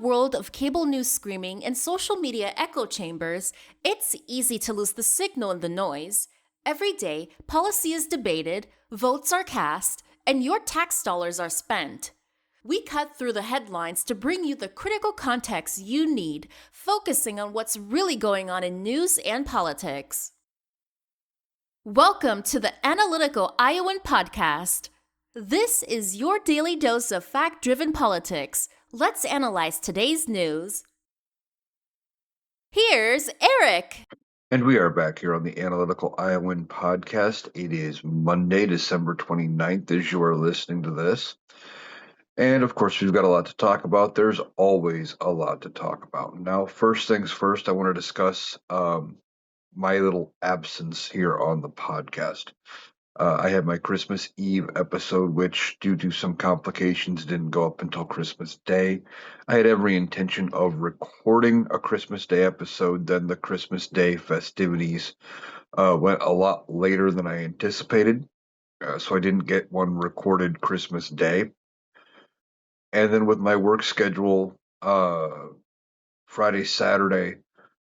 world of cable news screaming and social media echo chambers, it's easy to lose the signal in the noise. Every day, policy is debated, votes are cast, and your tax dollars are spent. We cut through the headlines to bring you the critical context you need, focusing on what's really going on in news and politics. Welcome to the Analytical Iowan Podcast. This is your daily dose of fact-driven politics. Let's analyze today's news. Here's Eric. And we are back here on the Analytical Iowan Podcast. It is Monday, December 29th, as you are listening to this. And of course, we've got a lot to talk about. There's always a lot to talk about. Now, first things first, I want to discuss my little absence here on the podcast. I had my Christmas Eve episode, which, due to some complications, didn't go up until Christmas Day. I had every intention of recording a Christmas Day episode, then the Christmas Day festivities went a lot later than I anticipated, so I didn't get one recorded Christmas Day. And then with my work schedule, Friday, Saturday,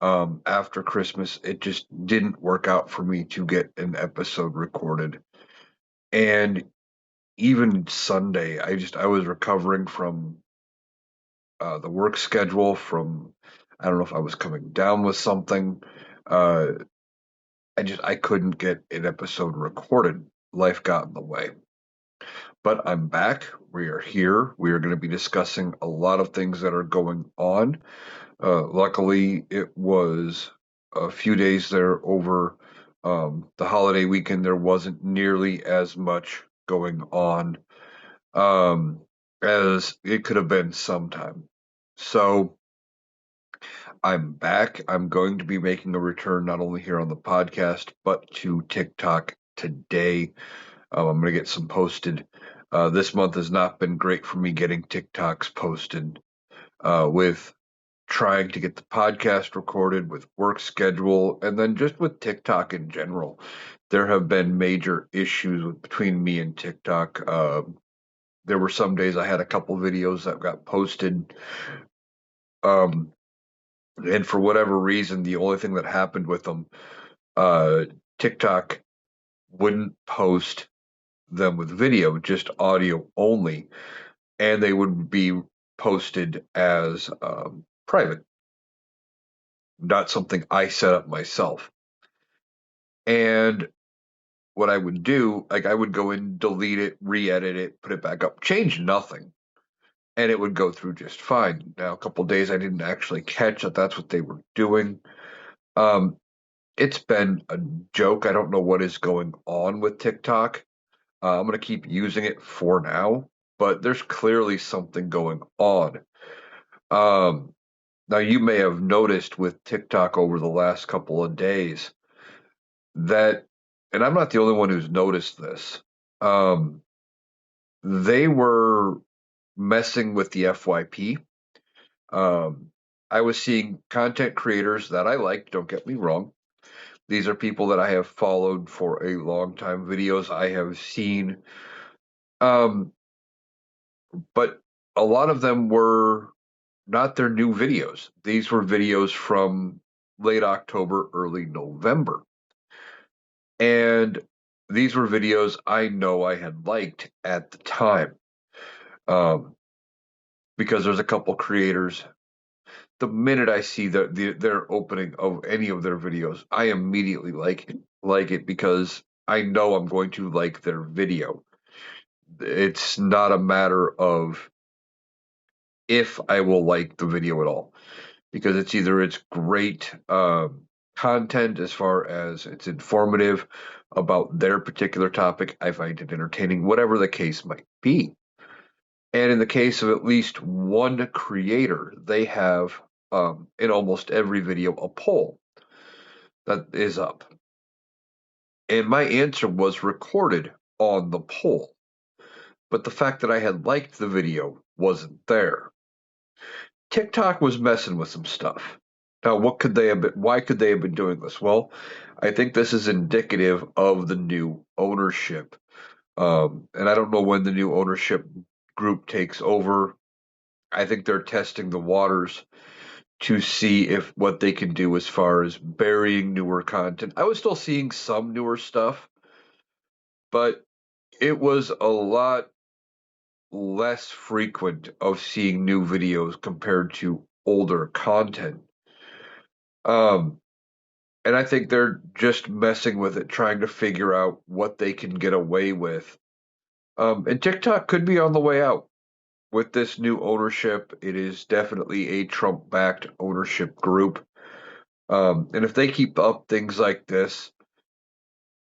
after Christmas, it just didn't work out for me to get an episode recorded. And even Sunday, I was recovering from the work schedule. I don't know if I was coming down with something. Uh, I couldn't get an episode recorded. Life got in the way. But I'm back. We are here. We are going to be discussing a lot of things that are going on. Luckily, it was a few days there over the holiday weekend. There wasn't nearly as much going on as it could have been sometime. So I'm back. I'm going to be making a return not only here on the podcast, but to TikTok today. I'm going to get some posted. This month has not been great for me getting TikToks posted with trying to get the podcast recorded, with work schedule, and then just with TikTok in general. There have been major issues between me and TikTok. There were some days I had a couple videos that got posted. And for whatever reason, the only thing that happened with them, TikTok wouldn't post them with video, just audio only, and they would be posted as private, not something I set up myself. And what I would do, like I would go in, delete it, re-edit it, put it back up, change nothing, and it would go through just fine. Now, a couple days I didn't actually catch that that's what they were doing. It's been a joke. I don't know what is going on with TikTok. I'm going to keep using it for now, but there's clearly something going on. Now, you may have noticed with TikTok over the last couple of days that, and I'm not the only one who's noticed this, they were messing with the FYP. I was seeing content creators that I liked, don't get me wrong. These are people that I have followed for a long time, videos I have seen. But a lot of them were not their new videos. These were videos from late October, early November. And these were videos I know I had liked at the time. Because there's a couple creators. The minute I see their opening of any of their videos, I immediately like it because I know I'm going to like their video. It's not a matter of if I will like the video at all, because it's great content as far as it's informative about their particular topic. I find it entertaining, whatever the case might be. And in the case of at least one creator, they have in almost every video a poll that is up. And my answer was recorded on the poll. But the fact that I had liked the video wasn't there. TikTok was messing with some stuff. Now, why could they have been doing this? Well, I think this is indicative of the new ownership. And I don't know when the new ownership group takes over. I think they're testing the waters to see if what they can do as far as burying newer content. I was still seeing some newer stuff, but it was a lot less frequent of seeing new videos compared to older content. Um, and I think they're just messing with it, trying to figure out what they can get away with. And TikTok could be on the way out with this new ownership. It is definitely a Trump-backed ownership group. And if they keep up things like this,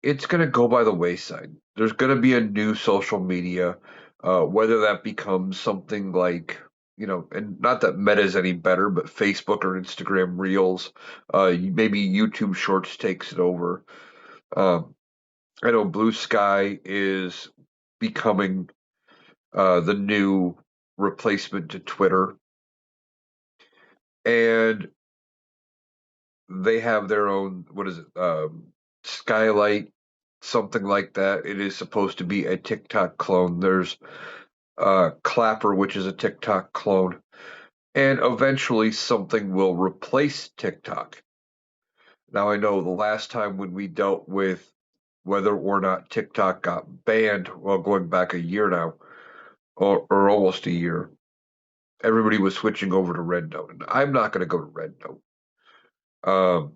it's going to go by the wayside. There's going to be a new social media, whether that becomes something like, and not that Meta is any better, but Facebook or Instagram Reels, maybe YouTube Shorts takes it over. Um, I know Blue Sky is becoming the new replacement to Twitter, and they have their own, what is it, Skylight, something like that. It is supposed to be a TikTok clone. There's Clapper, which is a TikTok clone, and eventually something will replace TikTok. Now, I know the last time when we dealt with whether or not TikTok got banned, well, going back a year now, or almost a year, everybody was switching over to Red Note. And I'm not going to go to Red Note.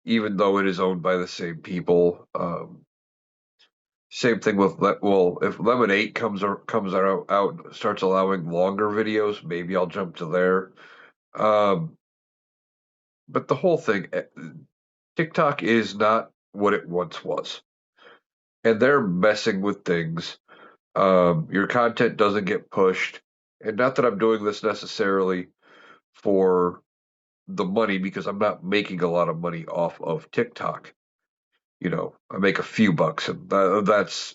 Even though it is owned by the same people. Same thing with if Lemon 8 comes out and starts allowing longer videos, maybe I'll jump to there. Um, but the whole thing, TikTok is not what it once was, and they're messing with things. Your content doesn't get pushed, and not that I'm doing this necessarily for the money because I'm not making a lot of money off of TikTok. I make a few bucks, and that's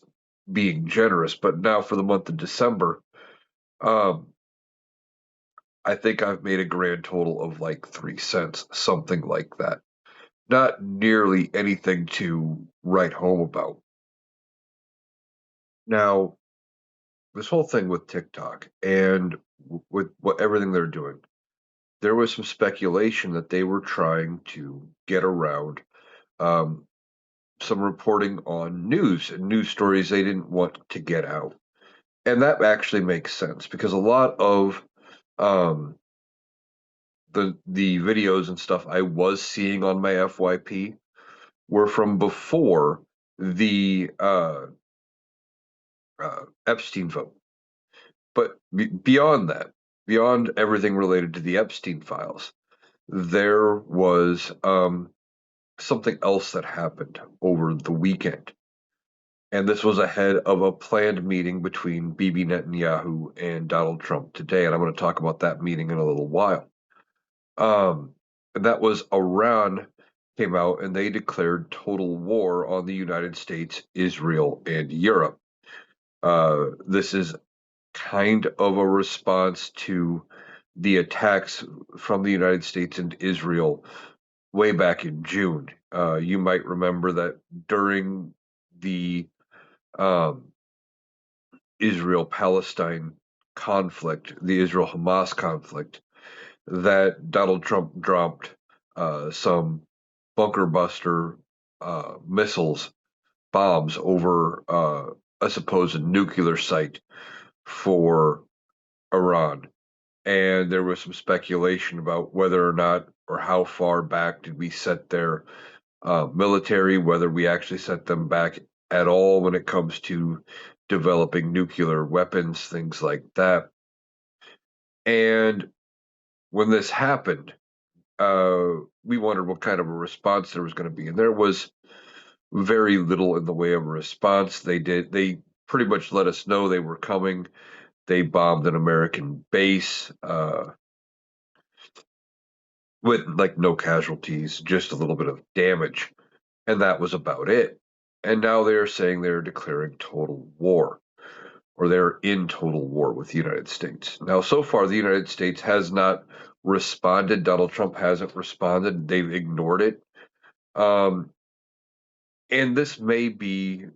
being generous. But now for the month of December, um, I think I've made a grand total of like 3 cents, something like that. Not nearly anything to write home about. Now, this whole thing with TikTok and with what everything they're doing, there was some speculation that they were trying to get around um, some reporting on news and news stories they didn't want to get out. And that actually makes sense because a lot of um, the videos and stuff I was seeing on my FYP were from before the Epstein vote. But beyond that, beyond everything related to the Epstein files, there was something else that happened over the weekend. And this was ahead of a planned meeting between Bibi Netanyahu and Donald Trump today. And I'm going to talk about that meeting in a little while. And that was Iran came out and they declared total war on the United States, Israel, and Europe. This is kind of a response to the attacks from the United States and Israel way back in June. You might remember that during the um, Israel Palestine conflict, the Israel Hamas conflict, that Donald Trump dropped some bunker buster missiles, bombs over a supposed nuclear site for Iran. And there was some speculation about whether or not or how far back did we set their military, whether we actually set them back at all when it comes to developing nuclear weapons, things like that. And when this happened, we wondered what kind of a response there was going to be, and there was very little in the way of a response. They pretty much let us know they were coming. They bombed an American base with like no casualties, just a little bit of damage, and that was about it. And now they're saying they're declaring total war, or they're in total war with the United States. Now, so far, the United States has not responded. Donald Trump hasn't responded. They've ignored it. Um, and this may be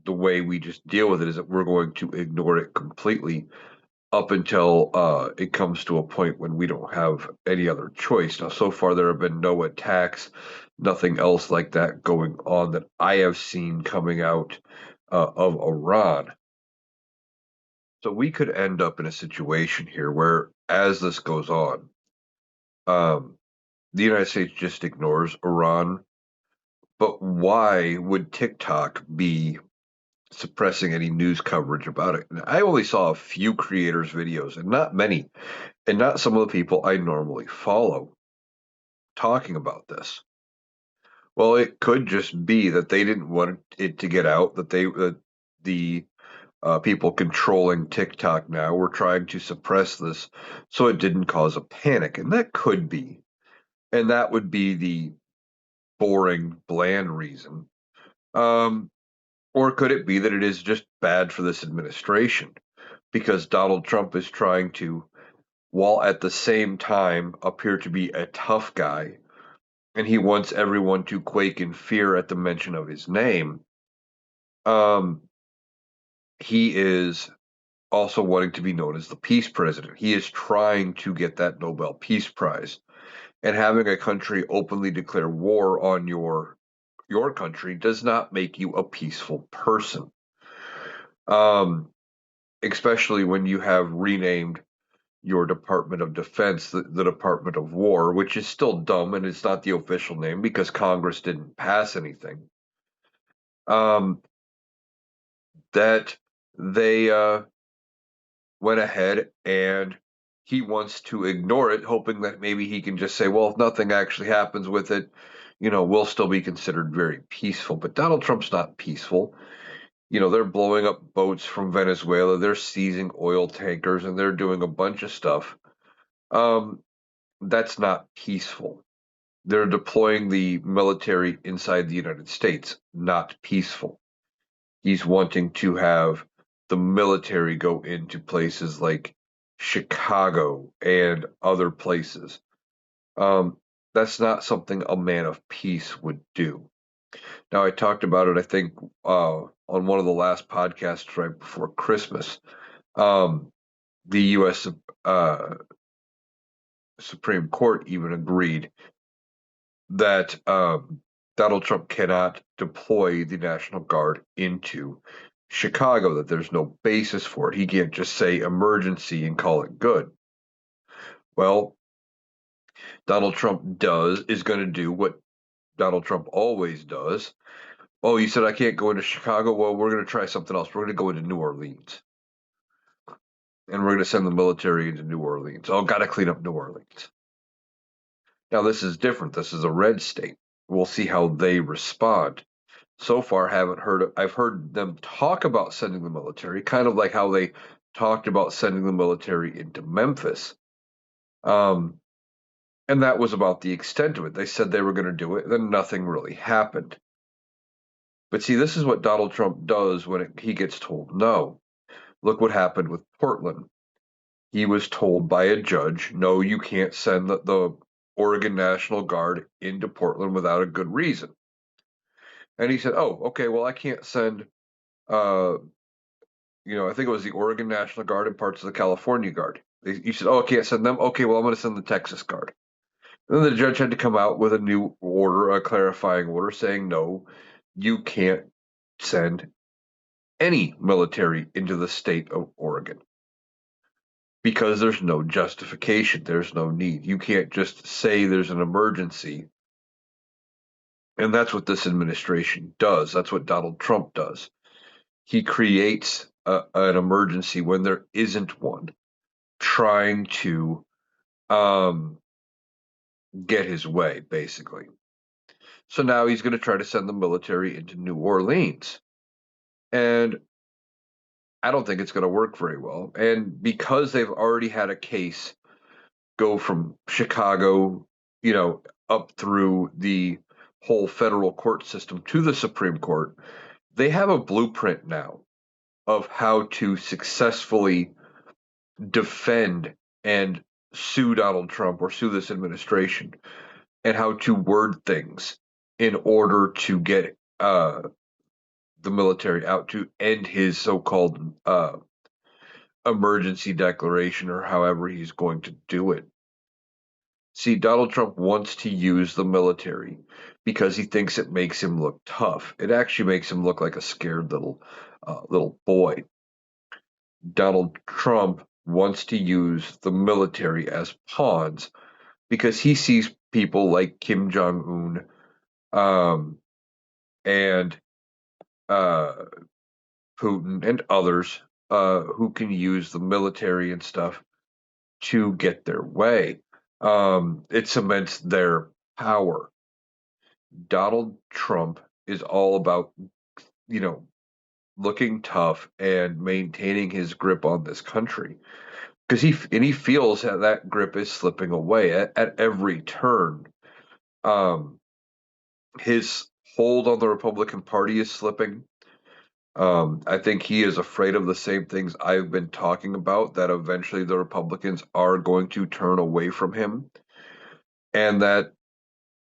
the way we just deal with it, is that we're going to ignore it completely up until it comes to a point when we don't have any other choice. Now, so far, there have been no attacks, nothing else like that going on that I have seen coming out of Iran. So we could end up in a situation here where, as this goes on, um, the United States just ignores Iran. But why would TikTok be suppressing any news coverage about it? And I only saw a few creators' videos, and not many, and not some of the people I normally follow talking about this. Well, it could just be that they didn't want it to get out, that the people controlling TikTok now were trying to suppress this so it didn't cause a panic. And that could be. And that would be the boring, bland reason. Um, or could it be that it is just bad for this administration? Because Donald Trump is trying to, while at the same time appear to be a tough guy, and he wants everyone to quake in fear at the mention of his name. Um, he is also wanting to be known as the peace president. He is trying to get that Nobel Peace Prize. And having a country openly declare war on your country does not make you a peaceful person. Um, Especially when you have renamed your Department of Defense the Department of War, which is still dumb and it's not the official name because Congress didn't pass anything. Um, that they went ahead and he wants to ignore it, hoping that maybe he can just say, well, if nothing actually happens with it, we'll still be considered very peaceful. But Donald Trump's not peaceful. They're blowing up boats from Venezuela, they're seizing oil tankers, and they're doing a bunch of stuff. Um, that's not peaceful. They're deploying the military inside the United States, not peaceful. He's wanting to have the military go into places like Chicago and other places. Um, that's not something a man of peace would do. Now, I talked about it, I think, on one of the last podcasts right before Christmas. The U.S. Uh, Supreme Court even agreed that Donald Trump cannot deploy the National Guard into Chicago, that there's no basis for it. He can't just say emergency and call it good. Well, Donald Trump is going to do what Donald Trump always does. Oh, you said I can't go into Chicago? Well, we're going to try something else. We're going to go into New Orleans. And we're going to send the military into New Orleans. Oh, got to clean up New Orleans. Now, this is different. This is a red state. We'll see how they respond. So far, I've heard them talk about sending the military, kind of like how they talked about sending the military into Memphis. Um, and that was about the extent of it. They said they were going to do it, then nothing really happened. But see, this is what Donald Trump does when he gets told no. Look what happened with Portland. He was told by a judge, no, you can't send the Oregon National Guard into Portland without a good reason. And he said, oh, okay, well, I can't send, I think it was the Oregon National Guard and parts of the California Guard. He said, oh, I can't send them. Okay, well, I'm going to send the Texas Guard. And then the judge had to come out with a new order, a clarifying order saying, no, you can't send any military into the state of Oregon because there's no justification. There's no need. You can't just say there's an emergency. And that's what this administration does. That's what Donald Trump does. He creates an emergency when there isn't one, trying to get his way, basically. So now he's going to try to send the military into New Orleans. And I don't think it's going to work very well. And because they've already had a case go from Chicago, up through the whole federal court system to the Supreme Court, they have a blueprint now of how to successfully defend and sue Donald Trump or sue this administration and how to word things in order to get the military out to end his so-called emergency declaration or however he's going to do it. See, Donald Trump wants to use the military because he thinks it makes him look tough. It actually makes him look like a scared little boy. Donald Trump wants to use the military as pawns because he sees people like Kim Jong Un, and uh, Putin and others who can use the military and stuff to get their way. It cements their power. Donald Trump is all about, you know, looking tough and maintaining his grip on this country because he feels that grip is slipping away at every turn. Um, his hold on the Republican Party is slipping. I think he is afraid of the same things I've been talking about, that eventually the Republicans are going to turn away from him and that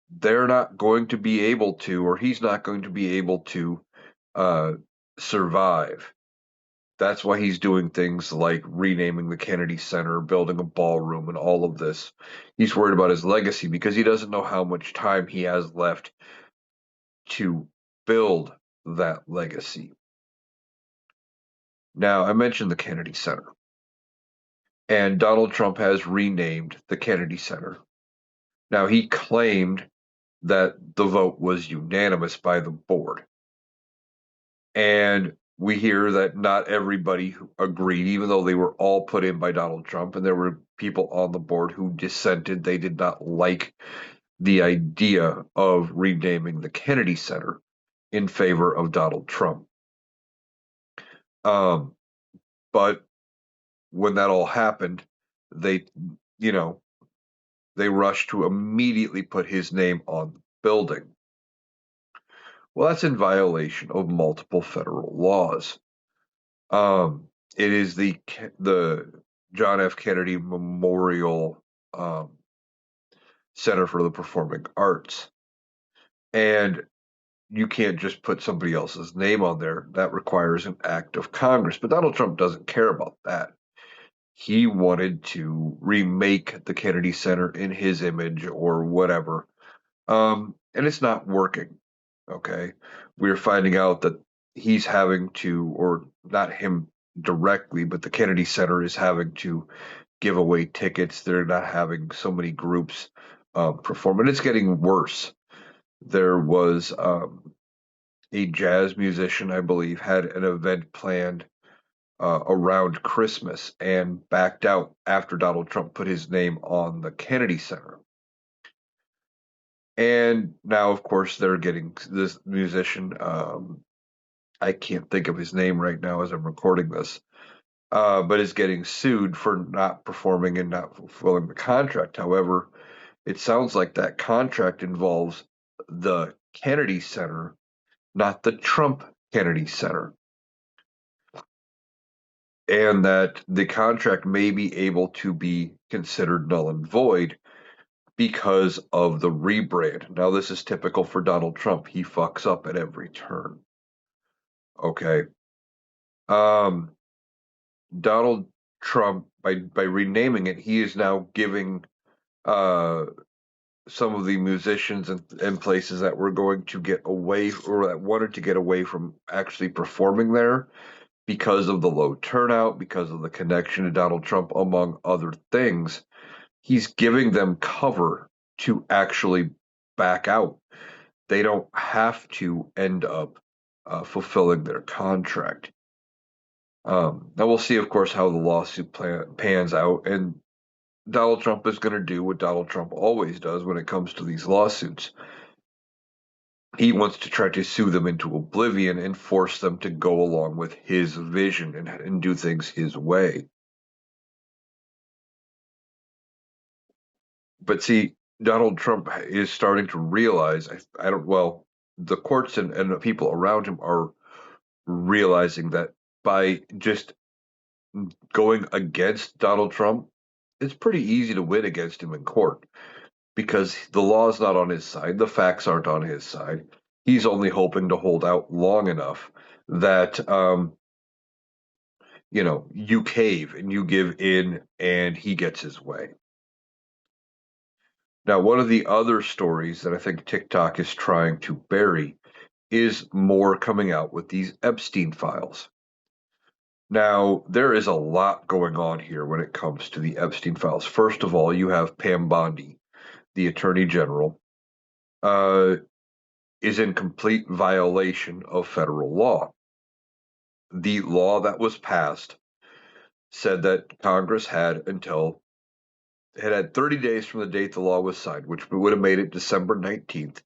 they're not going to be able to, or he's not going to be able to uh, survive. That's why he's doing things like renaming the Kennedy Center, building a ballroom, and all of this. He's worried about his legacy because he doesn't know how much time he has left to build that legacy. Now, I mentioned the Kennedy Center, and Donald Trump has renamed the Kennedy Center. Now, he claimed that the vote was unanimous by the board. And we hear that not everybody agreed, even though they were all put in by Donald Trump, and there were people on the board who dissented. They did not like the idea of renaming the Kennedy Center in favor of Donald Trump. Um, but when that all happened, they, you know, they rushed to immediately put his name on the building. Well, that's in violation of multiple federal laws. It is the John F. Kennedy Memorial Center for the Performing Arts, and you can't just put somebody else's name on there. That requires an act of Congress. But Donald Trump doesn't care about that. He wanted to remake the Kennedy Center in his image or whatever, and it's not working. Okay, we're finding out that he's having to, or not him directly, but the Kennedy Center is having to give away tickets. They're not having so many groups perform, and it's getting worse. There was a jazz musician, I believe, had an event planned around Christmas and backed out after Donald Trump put his name on the Kennedy Center. And now, of course, they're getting this musician. I can't think of his name right now as I'm recording this, but is getting sued for not performing and not fulfilling the contract. However, it sounds like that contract involves the Kennedy Center, not the Trump Kennedy Center, and that the contract may be able to be considered null and void because of the rebrand. Now, this is typical for Donald Trump. He fucks up at every turn. Okay. Um, Donald Trump, by renaming it, he is now giving uh, some of the musicians and places that were going to get away, or that wanted to get away from actually performing there because of the low turnout, because of the connection to Donald Trump, among other things. He's giving them cover to actually back out. They don't have to end up fulfilling their contract. Now we'll see, of course, how the lawsuit pans out, and Donald Trump is going to do what Donald Trump always does when it comes to these lawsuits. He wants to try to sue them into oblivion and force them to go along with his vision and do things his way. But see, Donald Trump is starting to realize, I don't, well, the courts and the people around him are realizing that by just going against Donald Trump, it's pretty easy to win against him in court because the law is not on his side, the facts aren't on his side. He's only hoping to hold out long enough that you cave and you give in and he gets his way. Now, one of the other stories that I think TikTok is trying to bury is more coming out with these Epstein files. Now, there is a lot going on here when it comes to the Epstein files. First of all, you have Pam Bondi, the Attorney General, uh, is in complete violation of federal law. The law that was passed said that Congress had 30 days from the date the law was signed, which would have made it December 19th,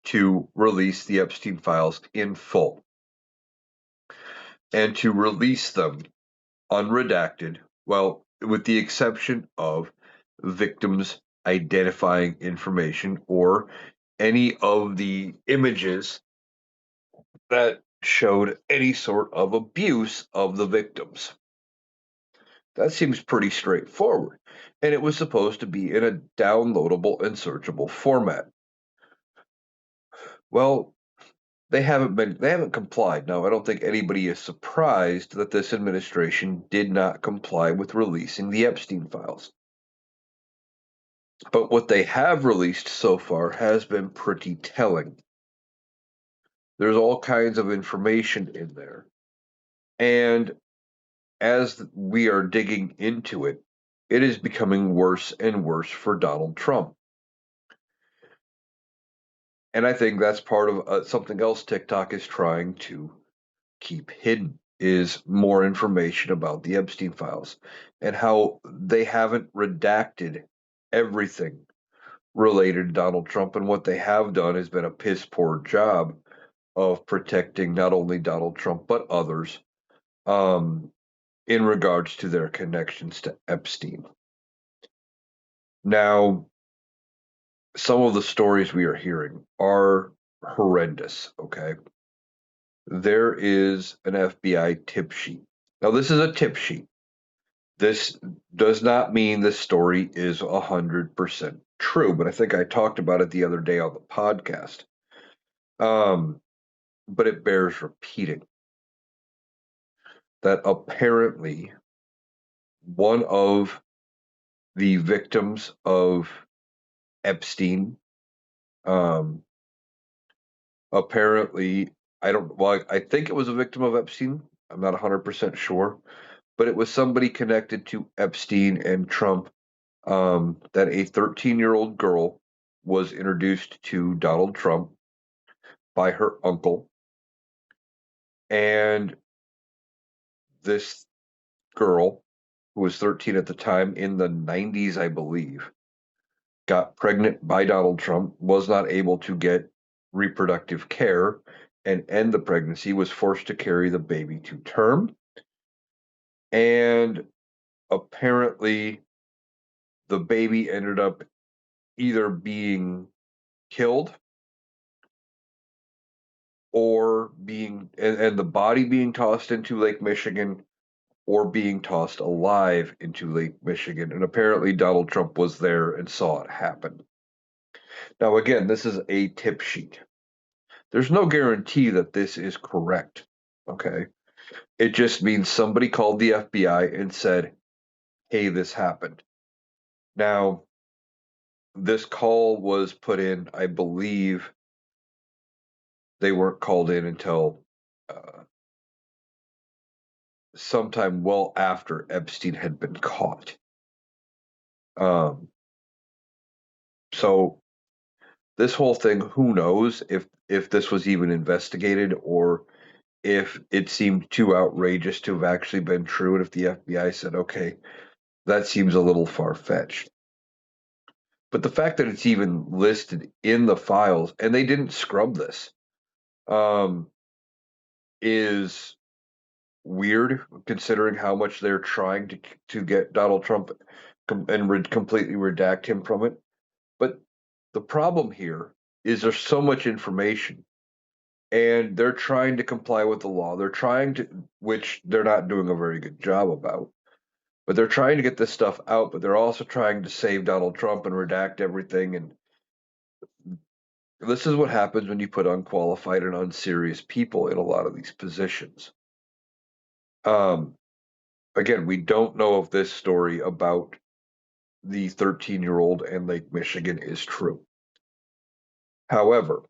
to release the Epstein files in full and to release them unredacted, well, with the exception of victims' identifying information or any of the images that showed any sort of abuse of the victims. That seems pretty straightforward, and it was supposed to be in a downloadable and searchable format. Well, they haven't complied. Now, I don't think anybody is surprised that this administration did not comply with releasing the Epstein files. But what they have released so far has been pretty telling. There's all kinds of information in there. And as we are digging into it, it is becoming worse and worse for Donald Trump. And I think that's part of something else TikTok is trying to keep hidden is more information about the Epstein files and how they haven't redacted everything related to Donald Trump. And what they have done has been a piss poor job of protecting not only Donald Trump but others in regards to their connections to Epstein. Now, some of the stories we are hearing are horrendous, okay? There is an FBI tip sheet. Now, this is a tip sheet. This does not mean the story is 100% true, but I think I talked about it the other day on the podcast. But it bears repeating that apparently one of the victims of Epstein, apparently, I think it was a victim of Epstein. I'm not 100% sure, but it was somebody connected to Epstein and Trump, that a 13-year-old girl was introduced to Donald Trump by her uncle. And this girl, who was 13 at the time, in the 90s, I believe, got pregnant by Donald Trump, was not able to get reproductive care and end the pregnancy, was forced to carry the baby to term. And apparently, the baby ended up either being killed or and the body being tossed into Lake Michigan or being tossed alive into Lake Michigan. And apparently Donald Trump was there and saw it happen. Now, again, this is a tip sheet. There's no guarantee that this is correct. Okay. It just means somebody called the FBI and said, hey, this happened. Now, this call was put in, I believe they weren't called in until sometime well after Epstein had been caught. So this whole thing, who knows if this was even investigated or if it seemed too outrageous to have actually been true, and if the FBI said, okay, that seems a little far-fetched. But the fact that it's even listed in the files, and they didn't scrub this, is weird considering how much they're trying to get Donald Trump and completely redact him from it. But the problem here is there's so much information and they're trying to comply with the law. They're trying to, which they're not doing a very good job about, but they're trying to get this stuff out, but they're also trying to save Donald Trump and redact everything. And this is what happens when you put unqualified and unserious people in a lot of these positions. Um, again, we don't know if this story about the 13-year-old and Lake Michigan is true. However,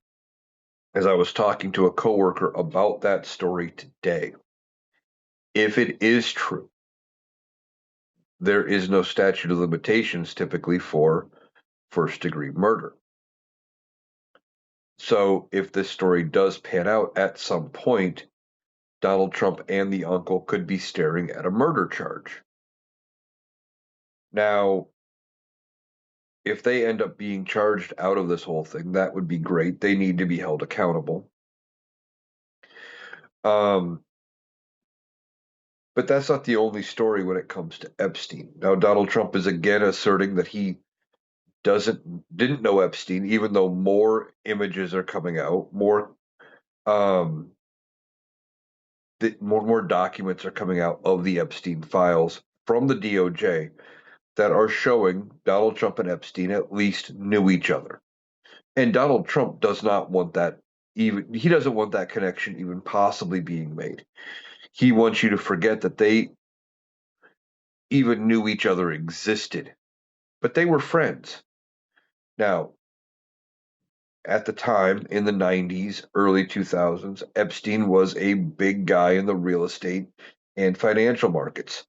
as I was talking to a coworker about that story today, if it is true, there is no statute of limitations typically for first-degree murder. So if this story does pan out at some point, Donald Trump and the uncle could be staring at a murder charge. Now, if they end up being charged out of this whole thing, that would be great. They need to be held accountable. Um, but that's not the only story when it comes to Epstein. Now, Donald Trump is again asserting that he didn't know Epstein, even though more images are coming out, um, more documents are coming out of the Epstein files from the DOJ that are showing Donald Trump and Epstein at least knew each other. And Donald Trump does not want that he doesn't want that connection even possibly being made. He wants you to forget that they even knew each other existed, but they were friends. Now, at the time in the 90s, early 2000s, Epstein was a big guy in the real estate and financial markets.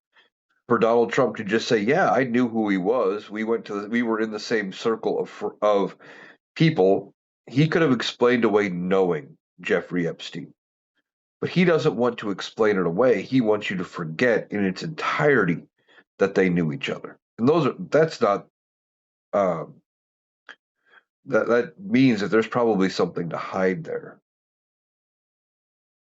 For Donald Trump to just say, "Yeah, I knew who he was. We were in the same circle of people," he could have explained away knowing Jeffrey Epstein. But he doesn't want to explain it away. He wants you to forget in its entirety that they knew each other. And that's not um, that means that there's probably something to hide there.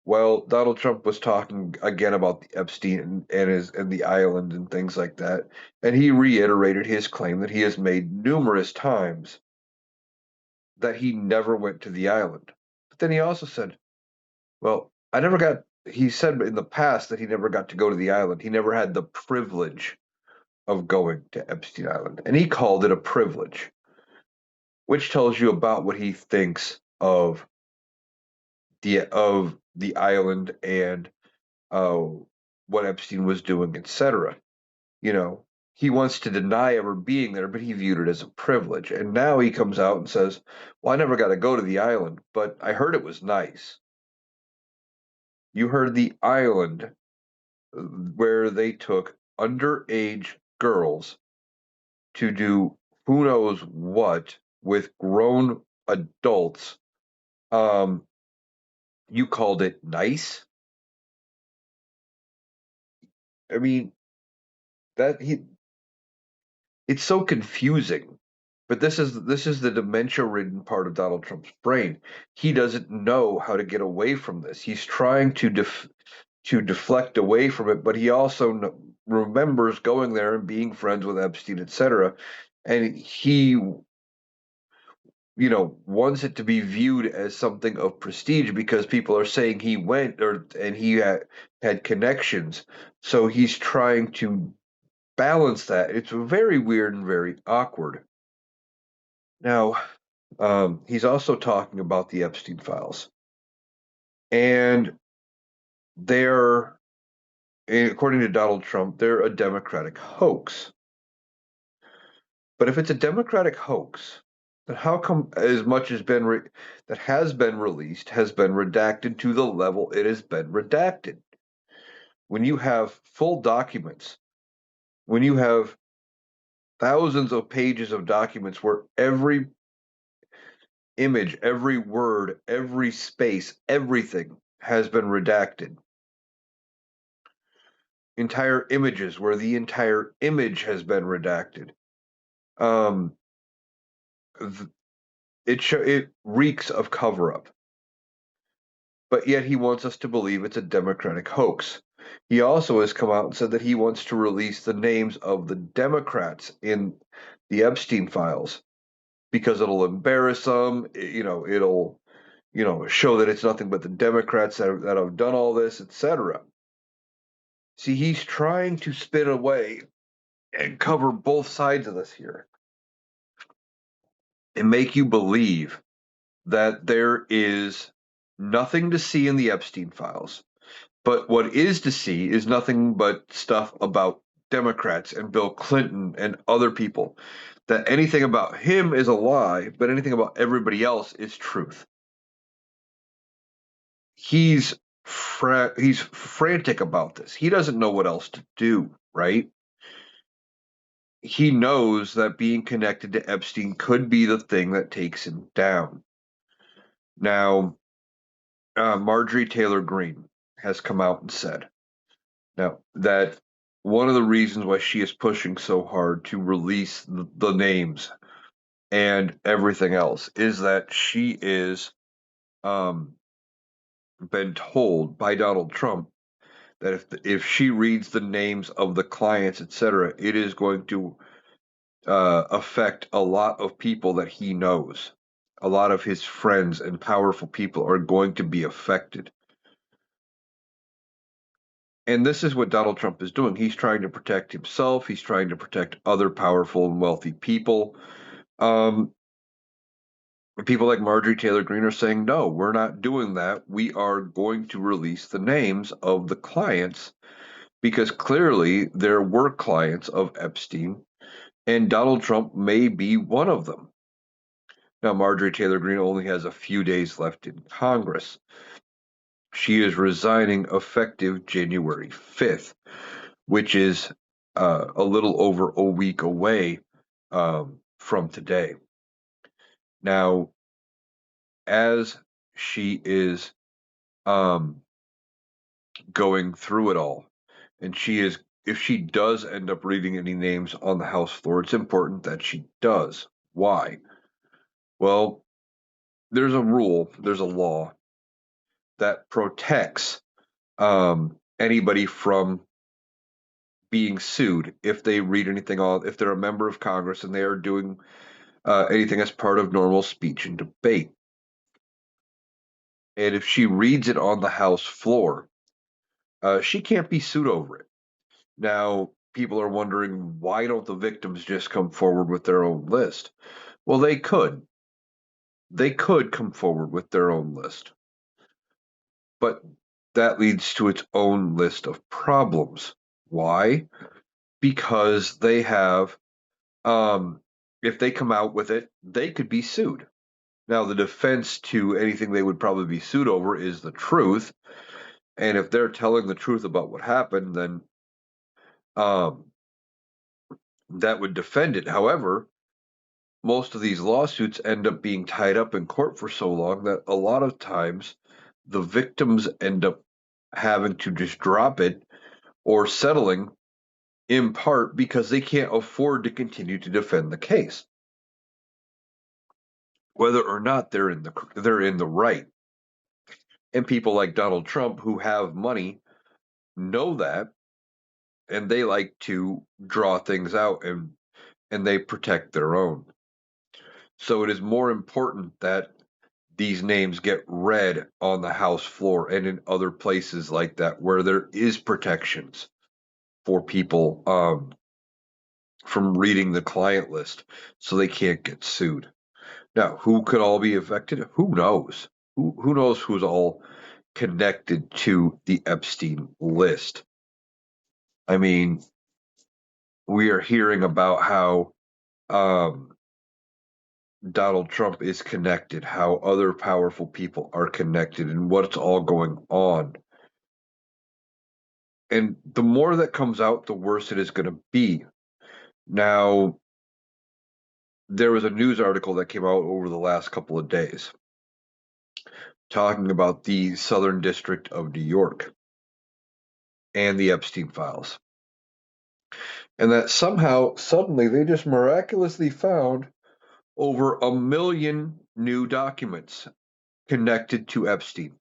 Well, Donald Trump was talking again about the Epstein and the island and things like that, and he reiterated his claim that he has made numerous times that he never went to the island. But then he also said, "Well, I never got." He said in the past that he never got to go to the island. He never had the privilege of going to Epstein Island, and he called it a privilege, which tells you about what he thinks of the island and uh, what Epstein was doing, etc. You know, he wants to deny ever being there, but he viewed it as a privilege. And now he comes out and says, "Well, I never got to go to the island, but I heard it was nice." You heard the island where they took underage girls to do who knows what with grown adults. Um, you called it nice. I mean, that he it's so confusing. But this is the dementia-ridden part of Donald Trump's brain. He doesn't know how to get away from this. He's trying to deflect away from it, but he also remembers going there and being friends with Epstein, etc. And he wants it to be viewed as something of prestige because people are saying he went and he had connections. So he's trying to balance that. It's very weird and very awkward. Now, he's also talking about the Epstein files, and they're, according to Donald Trump, they're a Democratic hoax. But if it's a Democratic hoax, then how come as much as that has been released has been redacted to the level it has been redacted? When you have full documents, when you have thousands of pages of documents where every image, every word, every space, everything has been redacted. Entire images where the entire image has been redacted. Um, it reeks of cover up, but yet he wants us to believe it's a Democratic hoax. He also has come out and said that he wants to release the names of the Democrats in the Epstein files because it'll embarrass them. It'll show that it's nothing but the Democrats that have done all this, etc. See, he's trying to spin away and cover both sides of this here and make you believe that there is nothing to see in the Epstein files, But what is to see is nothing but stuff about Democrats and Bill Clinton and other people. That anything about him is a lie, but anything about everybody else is truth. He's he's frantic about this. He doesn't know what else to do, right? He knows that being connected to Epstein could be the thing that takes him down. Now, Marjorie Taylor Greene has come out and said now that one of the reasons why she is pushing so hard to release the names and everything else is that she is um, been told by Donald Trump that if she reads the names of the clients, etc., it is going to affect a lot of people that he knows. A lot of his friends and powerful people are going to be affected. And this is what Donald Trump is doing. He's trying to protect himself. He's trying to protect other powerful and wealthy people. Um, People like Marjorie Taylor Greene are saying, no, we're not doing that. We are going to release the names of the clients because clearly there were clients of Epstein, and Donald Trump may be one of them. Now, Marjorie Taylor Greene only has a few days left in Congress. She is resigning effective January 5th, which is a little over a week away from today. Now, as she is going through it all, and if she does end up reading any names on the House floor, it's important that she does. Why? Well, there's a rule, there's a law that protects anybody from being sued if they read anything on, if they're a member of Congress and they are doing anything as part of normal speech and debate. And if she reads it on the House floor, she can't be sued over it. Now, people are wondering, why don't the victims just come forward with their own list? Well, they could. They could come forward with their own list. But that leads to its own list of problems. Why? Because they have, if they come out with it, they could be sued. Now, the defense to anything they would probably be sued over is the truth. And if they're telling the truth about what happened, then um, that would defend it. However, most of these lawsuits end up being tied up in court for so long that a lot of times the victims end up having to just drop it or settling in part because they can't afford to continue to defend the case, whether or not they're in the right. And people like Donald Trump who have money know that, and they like to draw things out and they protect their own. So it is more important that these names get read on the House floor and in other places like that where there is protections for people from reading the client list so they can't get sued. Now, who could all be affected? Who knows? Who knows who's all connected to the Epstein list? I mean, we are hearing about how Donald Trump is connected, how other powerful people are connected, and what's all going on. And the more that comes out, the worse it is going to be. Now, there was a news article that came out over the last couple of days talking about the Southern District of New York and the Epstein files. And that somehow, suddenly, they just miraculously found over 1 million new documents connected to Epstein.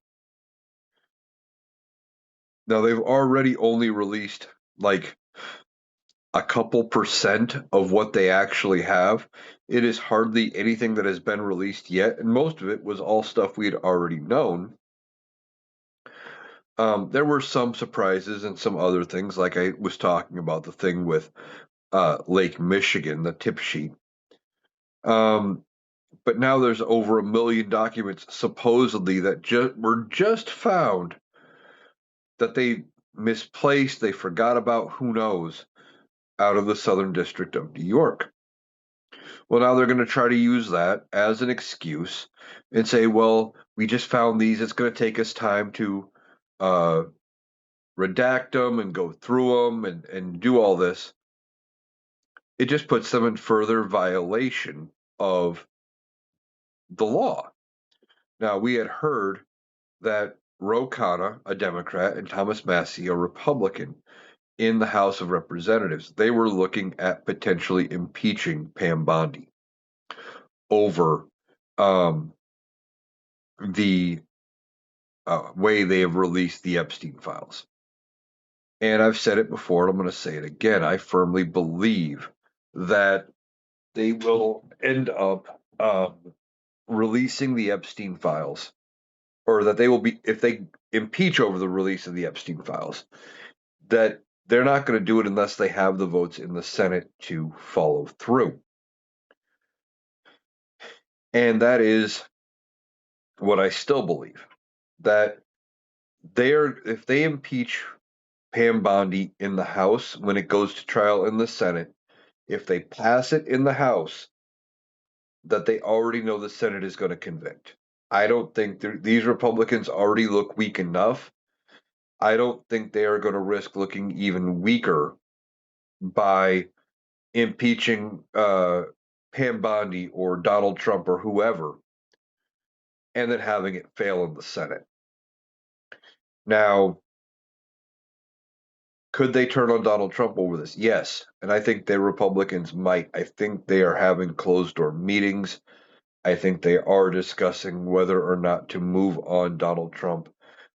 Now, they've already only released like a couple percent of what they actually have. It is hardly anything that has been released yet, and most of it was all stuff we had already known. There were some surprises and some other things, like I was talking about the thing with Lake Michigan, the tip sheet. But now there's over 1 million documents supposedly that were just found that they misplaced, they forgot about, who knows, out of the Southern District of New York. Well, now they're going to try to use that as an excuse and say, well, we just found these. It's going to take us time to uh, redact them and go through them and do all this. It just puts them in further violation of the law. Now, we had heard that Ro Khanna, a Democrat, and Thomas Massie, a Republican, in the House of Representatives, they were looking at potentially impeaching Pam Bondi over um, the way they have released the Epstein files. And I've said it before, and I'm going to say it again. I firmly believe that they will end up releasing the Epstein files, or that they will be, if they impeach over the release of the Epstein files, that they're not going to do it unless they have the votes in the Senate to follow through. And that is what I still believe, that if they impeach Pam Bondi in the House when it goes to trial in the Senate, if they pass it in the House, that they already know the Senate is going to convict. I don't think these Republicans already look weak enough. I don't think they are going to risk looking even weaker by impeaching Pam Bondi or Donald Trump or whoever, and then having it fail in the Senate. Now, could they turn on Donald Trump over this? Yes. And I think the Republicans might. I think they are having closed door meetings. I think they are discussing whether or not to move on Donald Trump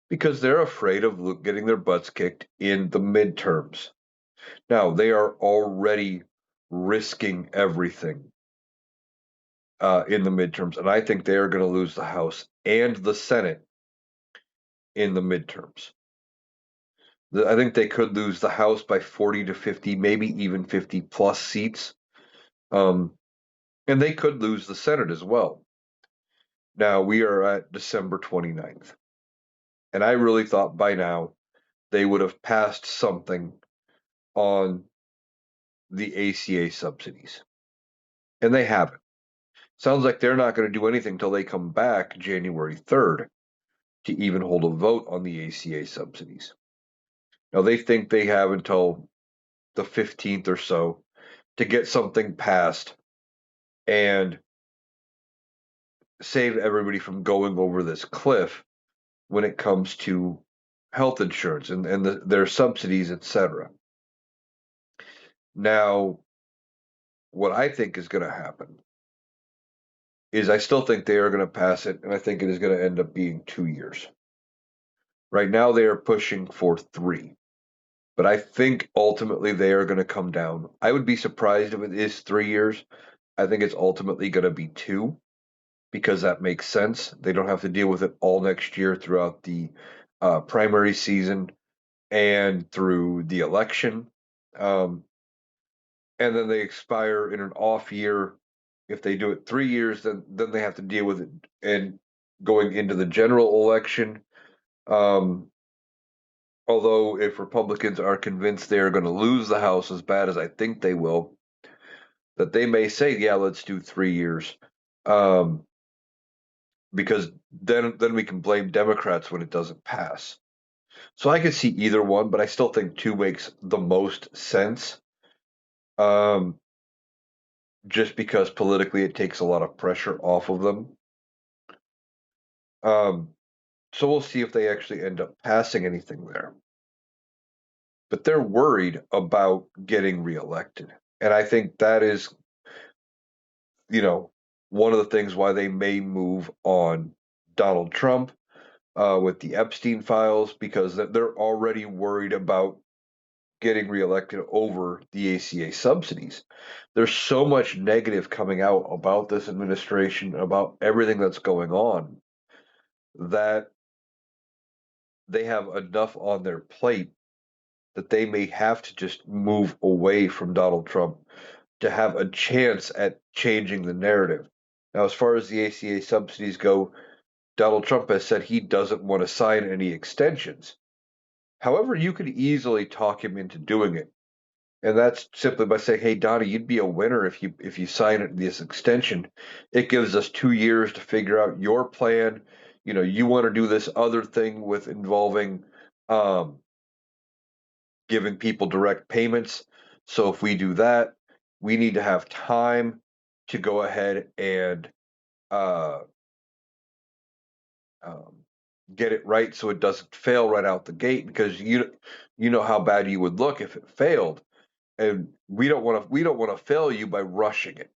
because they're afraid of getting their butts kicked in the midterms. Now, they are already risking everything in the midterms, and I think they are going to lose the House and the Senate in the midterms. I think they could lose the House by 40 to 50, maybe even 50 plus seats. And they could lose the Senate as well. Now, we are at December 29th. And I really thought by now they would have passed something on the ACA subsidies. And they haven't. Sounds like they're not going to do anything until they come back January 3rd to even hold a vote on the ACA subsidies. Now, they think they have until the 15th or so to get something passed and save everybody from going over this cliff when it comes to health insurance and their subsidies, etc. Now, what I think is going to happen is I still think they are going to pass it, and I think it is going to end up being 2 years. Right now, they are pushing for 3, but I think ultimately they are going to come down. I would be surprised if it is 3 years. I think it's ultimately going to be 2 because that makes sense. They don't have to deal with it all next year throughout the primary season and through the election. And then they expire in an off year. If they do it 3 years, then they have to deal with it and going into the general election. Although if Republicans are convinced they are going to lose the House as bad as I think they will, that they may say, yeah, let's do 3 years. Because then we can blame Democrats when it doesn't pass. So I could see either one, but I still think 2 makes the most sense. Just because politically it takes a lot of pressure off of them. So we'll see if they actually end up passing anything there. But they're worried about getting reelected. And I think that is, one of the things why they may move on Donald Trump with the Epstein files, because they're already worried about getting reelected over the ACA subsidies. There's so much negative coming out about this administration, about everything that's going on, that they have enough on their plate that they may have to just move away from Donald Trump to have a chance at changing the narrative. Now, as far as the ACA subsidies go, Donald Trump has said he doesn't want to sign any extensions. However, you could easily talk him into doing it. And that's simply by saying, "Hey, Donnie, you'd be a winner if you sign it this extension. It gives us 2 years to figure out your plan. You know, you want to do this other thing with involving um, giving people direct payments. So if we do that, we need to have time to go ahead and uh, um, get it right so it doesn't fail right out the gate because you know how bad you would look if it failed, and we don't want to fail you by rushing it."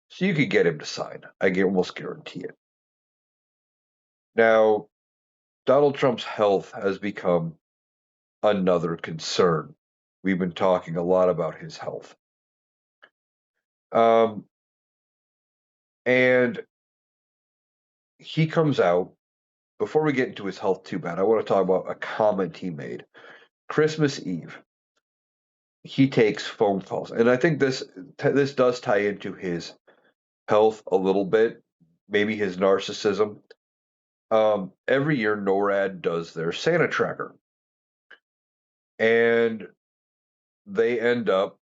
So you could get him to sign. I can almost guarantee it. Now, Donald Trump's health has become another concern. We've been talking a lot about his health. Um, and he comes out, before we get into his health too bad, I want to talk about a comment he made. Christmas Eve, he takes phone calls. And I think this does tie into his health a little bit, maybe his narcissism. Every year, NORAD does their Santa tracker, and they end up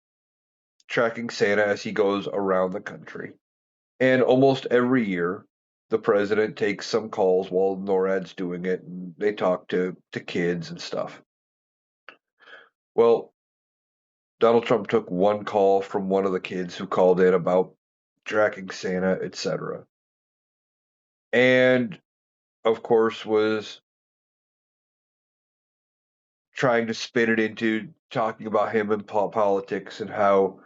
tracking Santa as he goes around the country. And almost every year, the president takes some calls while NORAD's doing it, and they talk to kids and stuff. Well, Donald Trump took one call from one of the kids who called in about tracking Santa, etc. And of course, was trying to spin it into talking about him in politics and how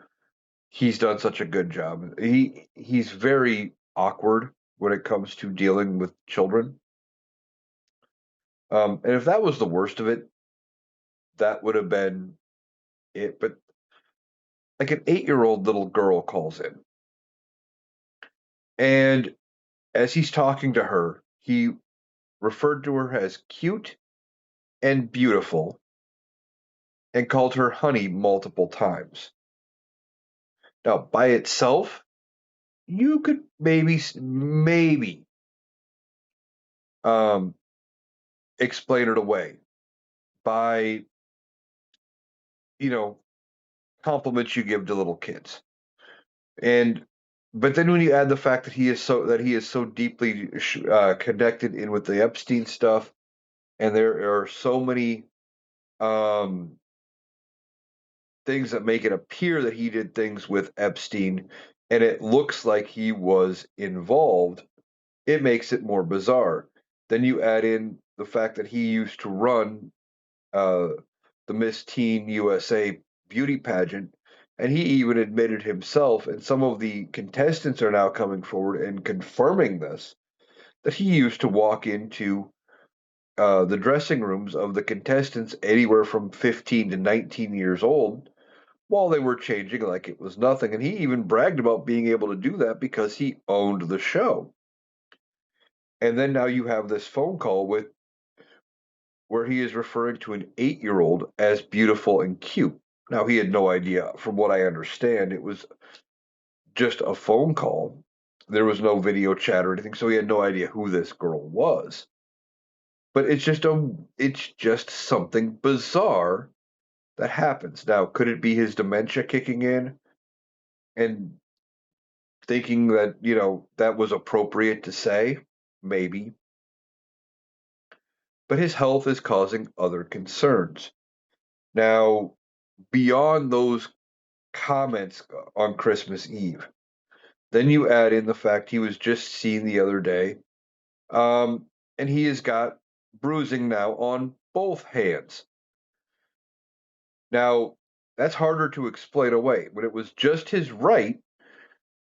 he's done such a good job. He's very awkward when it comes to dealing with children. And if that was the worst of it, that would have been it. But like an 8-year-old little girl calls in, and as he's talking to her, he referred to her as cute and beautiful and called her honey multiple times. Now, by itself, you could maybe um, explain it away by, you know, compliments you give to little kids. And but then when you add the fact that he is so deeply connected in with the Epstein stuff, and there are so many um, things that make it appear that he did things with Epstein, and it looks like he was involved, it makes it more bizarre. Then you add in the fact that he used to run uh, the Miss Teen USA beauty pageant, and he even admitted himself, and some of the contestants are now coming forward and confirming this, that he used to walk into the dressing rooms of the contestants anywhere from 15 to 19 years old while they were changing like it was nothing. And he even bragged about being able to do that because he owned the show. And then now you have this phone call with where he is referring to an 8-year-old as beautiful and cute. Now, he had no idea, from what I understand, it was just a phone call. There was no video chat or anything, so he had no idea who this girl was. But it's just something bizarre that happens. Now, could it be his dementia kicking in and thinking that, that was appropriate to say? Maybe. But his health is causing other concerns. Now, beyond those comments on Christmas Eve. Then you add in the fact he was just seen the other day, um, and he has got bruising now on both hands. Now, that's harder to explain away. When it was just his right,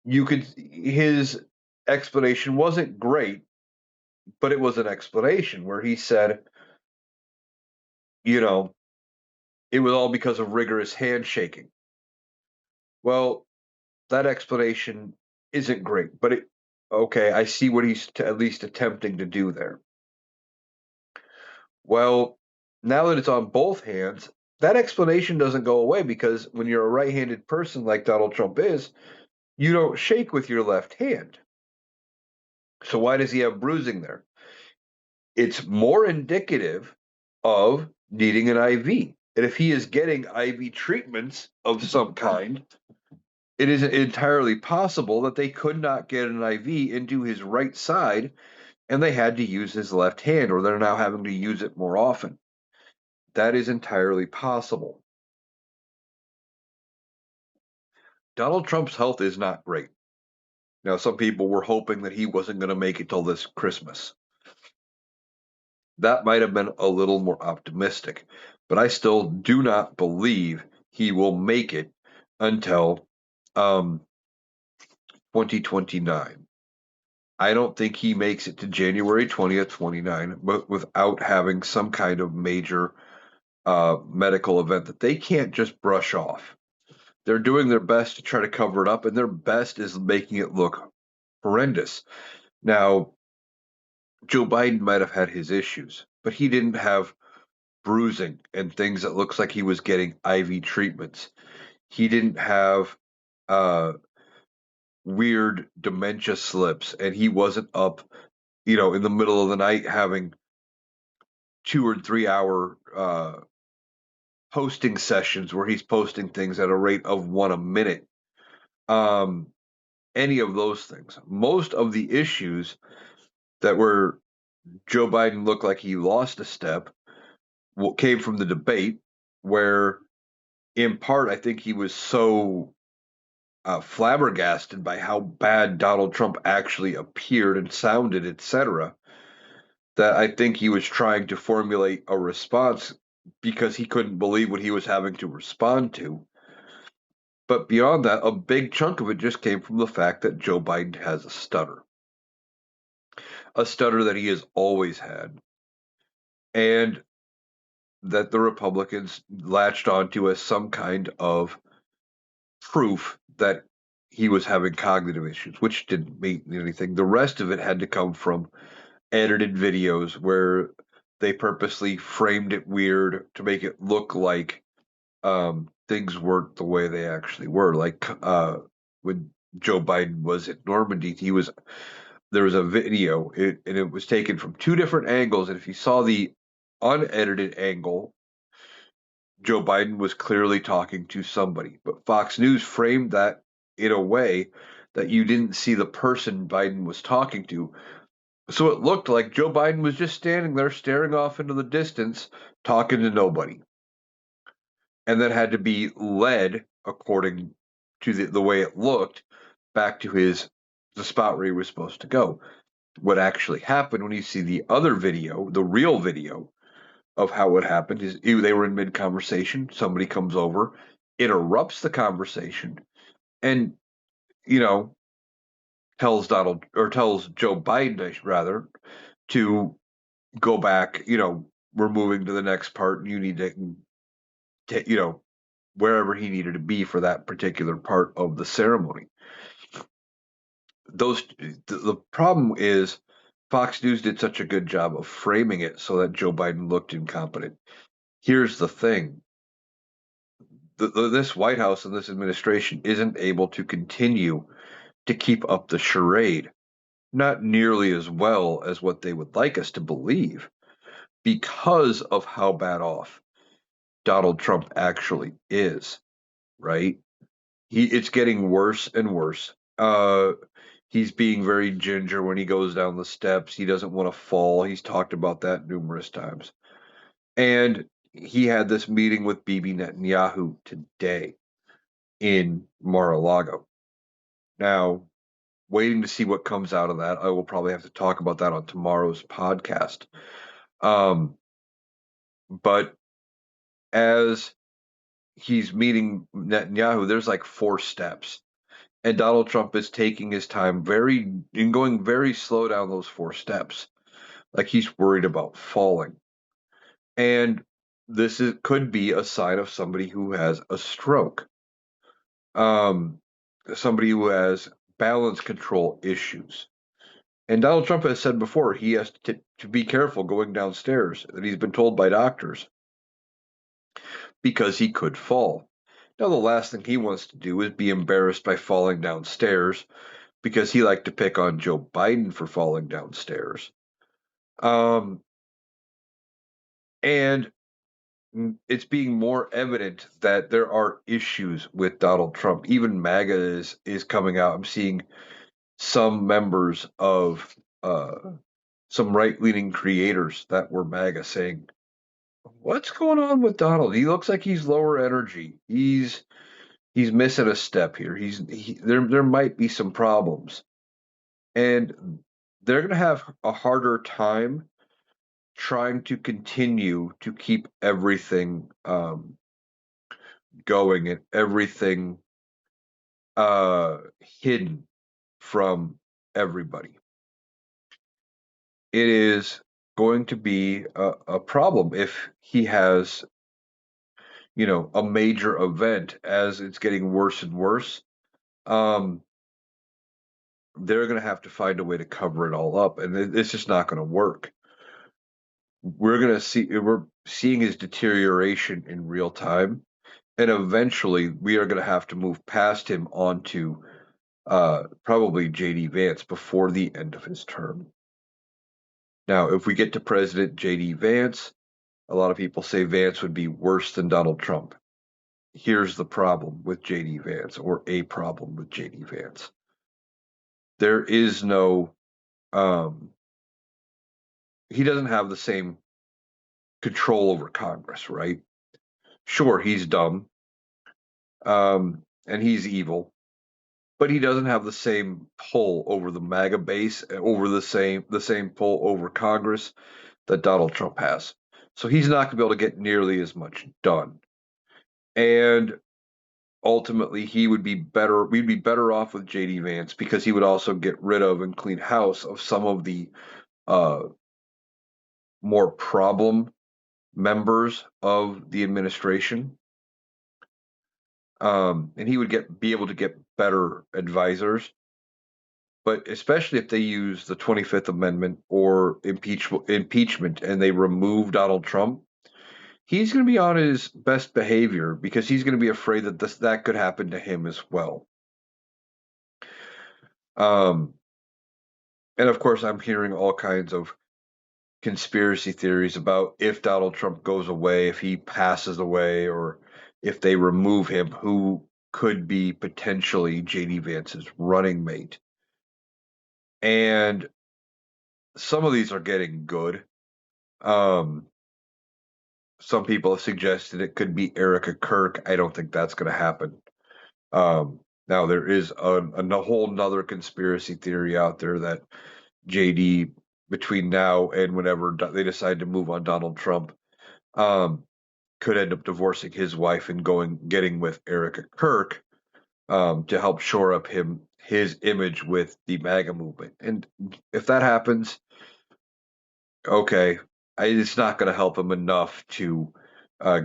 his explanation wasn't great, but it was an explanation where he said, you know, it was all because of rigorous handshaking. Well, that explanation isn't great, but okay, I see what he's at least attempting to do there. Well, now that it's on both hands, that explanation doesn't go away because when you're a right-handed person like Donald Trump is, you don't shake with your left hand. So why does he have bruising there? It's more indicative of needing an IV. And if he is getting IV treatments of some kind, it is entirely possible that they could not get an IV into his right side and they had to use his left hand, or they're now having to use it more often. That is entirely possible. Donald Trump's health is not great. Now, some people were hoping that he wasn't going to make it till this Christmas. That might have been a little more optimistic, but I still do not believe he will make it until 2029. I don't think he makes it to January 20th, 29, but without having some kind of major medical event that they can't just brush off. They're doing their best to try to cover it up, and their best is making it look horrendous. Now, Joe Biden might have had his issues, but he didn't have bruising and things that looks like he was getting IV treatments. He didn't have uh, weird dementia slips, and he wasn't up, in the middle of the night having 2 or 3 hour posting sessions where he's posting things at a rate of one a minute. Um, any of those things. Most of the issues that were Joe Biden looked like he lost a step came from the debate, where in part I think he was so flabbergasted by how bad Donald Trump actually appeared and sounded, etc., that I think he was trying to formulate a response because he couldn't believe what he was having to respond to. But beyond that, a big chunk of it just came from the fact that Joe Biden has a stutter that he has always had, and that the Republicans latched onto as some kind of proof that he was having cognitive issues, which didn't mean anything. The rest of it had to come from edited videos where they purposely framed it weird to make it look like things weren't the way they actually were. Like when Joe Biden was at Normandy, there was a video, and it was taken from two different angles. And if you saw the unedited angle, Joe Biden was clearly talking to somebody. But Fox News framed that in a way that you didn't see the person Biden was talking to. So it looked like Joe Biden was just standing there staring off into the distance, talking to nobody. And then had to be led, according to the way it looked, back to the spot where he was supposed to go. What actually happened, when you see the other video, the real video of how it happened, is they were in mid conversation. Somebody comes over, interrupts the conversation, and you know tells Joe Biden, rather, to go back. We're moving to the next part, and you need to, wherever he needed to be for that particular part of the ceremony. The problem is Fox News did such a good job of framing it so that Joe Biden looked incompetent. Here's the thing. This White House and this administration isn't able to continue to keep up the charade, not nearly as well as what they would like us to believe, because of how bad off Donald Trump actually is, right? It's getting worse and worse. He's being very ginger when he goes down the steps. He doesn't want to fall. He's talked about that numerous times. And he had this meeting with Bibi Netanyahu today in Mar-a-Lago. Now, waiting to see what comes out of that. I will probably have to talk about that on tomorrow's podcast. But as he's meeting Netanyahu, there's like 4 steps. And Donald Trump is taking his time going very slow down those 4 steps. Like he's worried about falling. And could be a sign of somebody who has a stroke. Somebody who has balance control issues. And Donald Trump has said before he has to be careful going downstairs, that he's been told by doctors, because he could fall. Now, the last thing he wants to do is be embarrassed by falling downstairs, because he liked to pick on Joe Biden for falling downstairs. And it's being more evident that there are issues with Donald Trump. Even MAGA is coming out. I'm seeing some members of some right-leaning creators that were MAGA saying, "What's going on with Donald? He looks like he's lower energy. He's missing a step here. There might be some problems." And they're going to have a harder time trying to continue to keep everything going and everything hidden from everybody. It is going to be a problem if he has, a major event as it's getting worse and worse. Um, they're going to have to find a way to cover it all up, and it's just not going to work. We're seeing his deterioration in real time, and eventually we are going to have to move past him onto probably JD Vance before the end of his term. Now, if we get to President JD Vance, a lot of people say Vance would be worse than Donald Trump. Here's the problem with JD Vance, or a problem with JD Vance. There is no, he doesn't have the same control over Congress, right? Sure, he's dumb, and he's evil, but he doesn't have the same pull over the MAGA base, over the same pull over Congress that Donald Trump has. So he's not going to be able to get nearly as much done. And ultimately, we'd be better off with JD Vance because he would also get rid of and clean house of some of the uh, more problem members of the administration. And he would be able to get better advisors. But especially if they use the 25th Amendment or impeachment and they remove Donald Trump, he's going to be on his best behavior because he's going to be afraid that that could happen to him as well. Um, and of course, I'm hearing all kinds of conspiracy theories about if Donald Trump goes away, if he passes away, or if they remove him, who could be potentially JD Vance's running mate. And some of these are getting good. Some people have suggested it could be Erica Kirk. I don't think that's going to happen. Now there is a whole nother conspiracy theory out there that JD, between now and whenever they decide to move on Donald Trump, could end up divorcing his wife and getting with Erica Kirk, to help shore up his image with the MAGA movement. And if that happens, okay, it's not going to help him enough to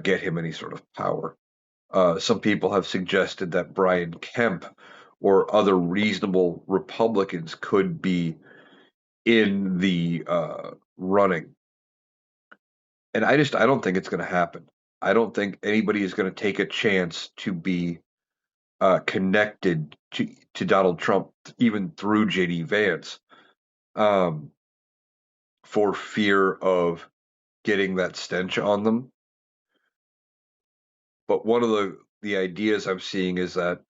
get him any sort of power. Some people have suggested that Brian Kemp or other reasonable Republicans could be in the running. And I don't think it's going to happen. I don't think anybody is going to take a chance to be connected to Donald Trump, even through JD Vance, um, for fear of getting that stench on them. But one of the ideas I'm seeing is that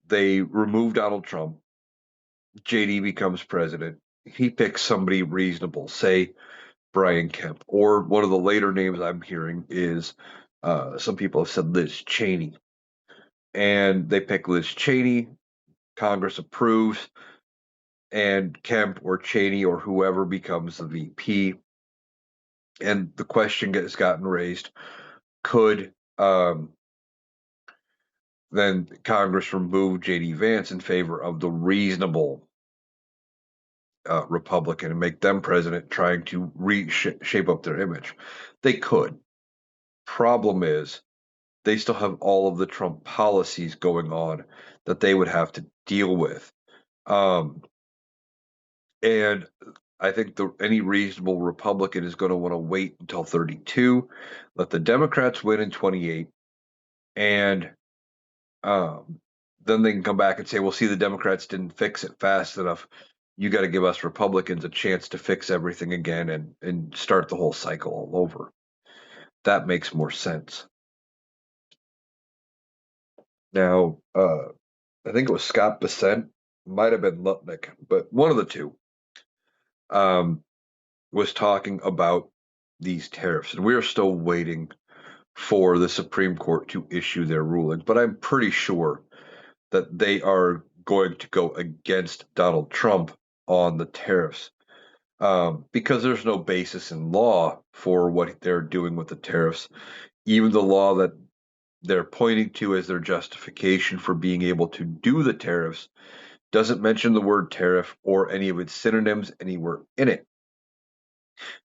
they remove Donald Trump, JD becomes president, he picks somebody reasonable, say Brian Kemp, or one of the later names I'm hearing is some people have said Liz Cheney, and they pick Liz Cheney. Congress approves, and Kemp or Cheney or whoever becomes the VP. And the question has gotten raised: could then Congress remove JD Vance in favor of the reasonable Republican and make them president, trying to shape up their image? They could. Problem is, they still have all of the Trump policies going on that they would have to deal with. And I think any reasonable Republican is going to want to wait until 32, let the Democrats win in 28, and then they can come back and say, well, see, the Democrats didn't fix it fast enough. You got to give us Republicans a chance to fix everything again and start the whole cycle all over. that makes more sense. Now, I think it was Scott Bessent, might have been Lutnick, but one of the two, was talking about these tariffs. And we are still waiting for the Supreme Court to issue their ruling, but I'm pretty sure that they are going to go against Donald Trump on the tariffs, because there's no basis in law for what they're doing with the tariffs. Even the law that they're pointing to as their justification for being able to do the tariffs doesn't mention the word tariff or any of its synonyms anywhere in it.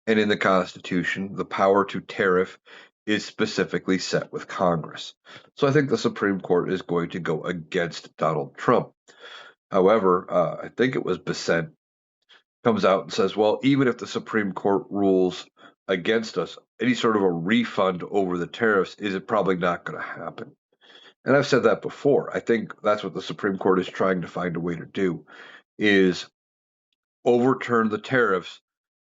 And in the Constitution, the power to tariff is specifically set with Congress. So I think the Supreme Court is going to go against Donald Trump. However, I think it was Bessent comes out and says, well, even if the Supreme Court rules against us, any sort of a refund over the tariffs is probably not going to happen. And I've said that before. I think that's what the Supreme Court is trying to find a way to do, is overturn the tariffs,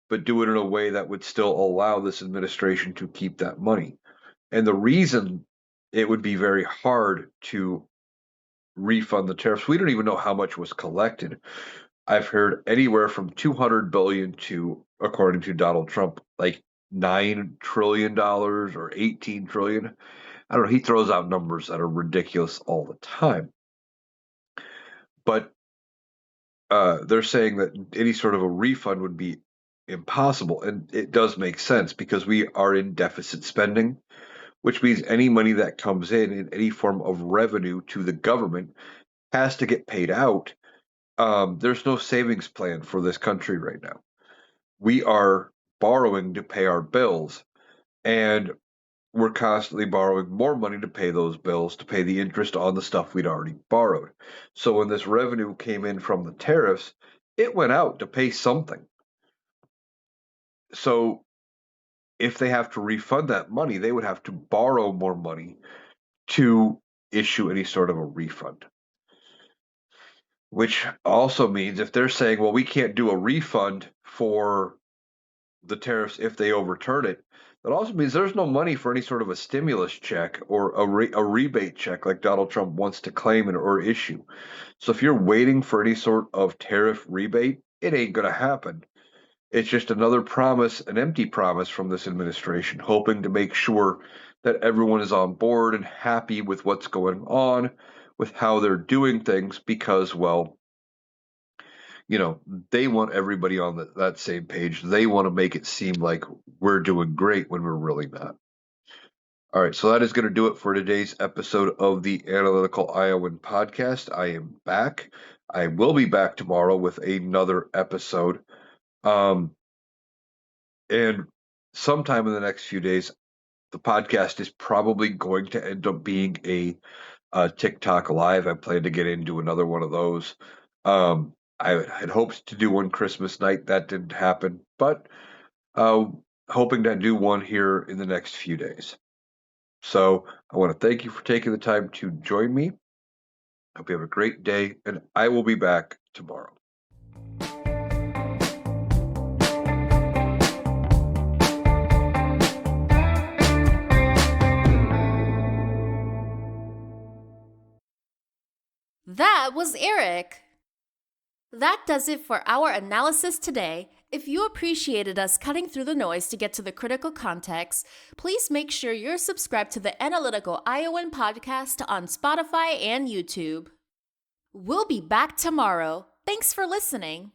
but do it in a way that would still allow this administration to keep that money. And the reason it would be very hard to refund the tariffs, we don't even know how much was collected. I've heard anywhere from 200 billion to, according to Donald Trump, like $9 trillion or 18 trillion. I don't know. He throws out numbers that are ridiculous all the time. But they're saying that any sort of a refund would be impossible. And it does make sense because we are in deficit spending, which means any money that comes in any form of revenue to the government has to get paid out. There's no savings plan for this country right now. We are borrowing to pay our bills, and we're constantly borrowing more money to pay those bills, to pay the interest on the stuff we'd already borrowed. So when this revenue came in from the tariffs, it went out to pay something. So if they have to refund that money, they would have to borrow more money to issue any sort of a refund. Which also means if they're saying, well, we can't do a refund for the tariffs if they overturn it, that also means there's no money for any sort of a stimulus check or a rebate check like Donald Trump wants to claim or issue. So if you're waiting for any sort of tariff rebate, it ain't going to happen. It's just another promise, an empty promise from this administration, hoping to make sure that everyone is on board and happy with what's going on, with how they're doing things, because, well, they want everybody on that same page. They want to make it seem like we're doing great when we're really not. All right, so that is going to do it for today's episode of the Analytical Iowan podcast. I am back. I will be back tomorrow with another episode. And sometime in the next few days, the podcast is probably going to end up being a TikTok live. I plan to get into another one of those. I had hoped to do one Christmas night. That didn't happen, but hoping to do one here in the next few days. So I want to thank you for taking the time to join me. Hope you have a great day, and I will be back tomorrow. That was Eric. That does it for our analysis today. If you appreciated us cutting through the noise to get to the critical context, please make sure you're subscribed to the Analytical Iowan podcast on Spotify and YouTube. We'll be back tomorrow. Thanks for listening.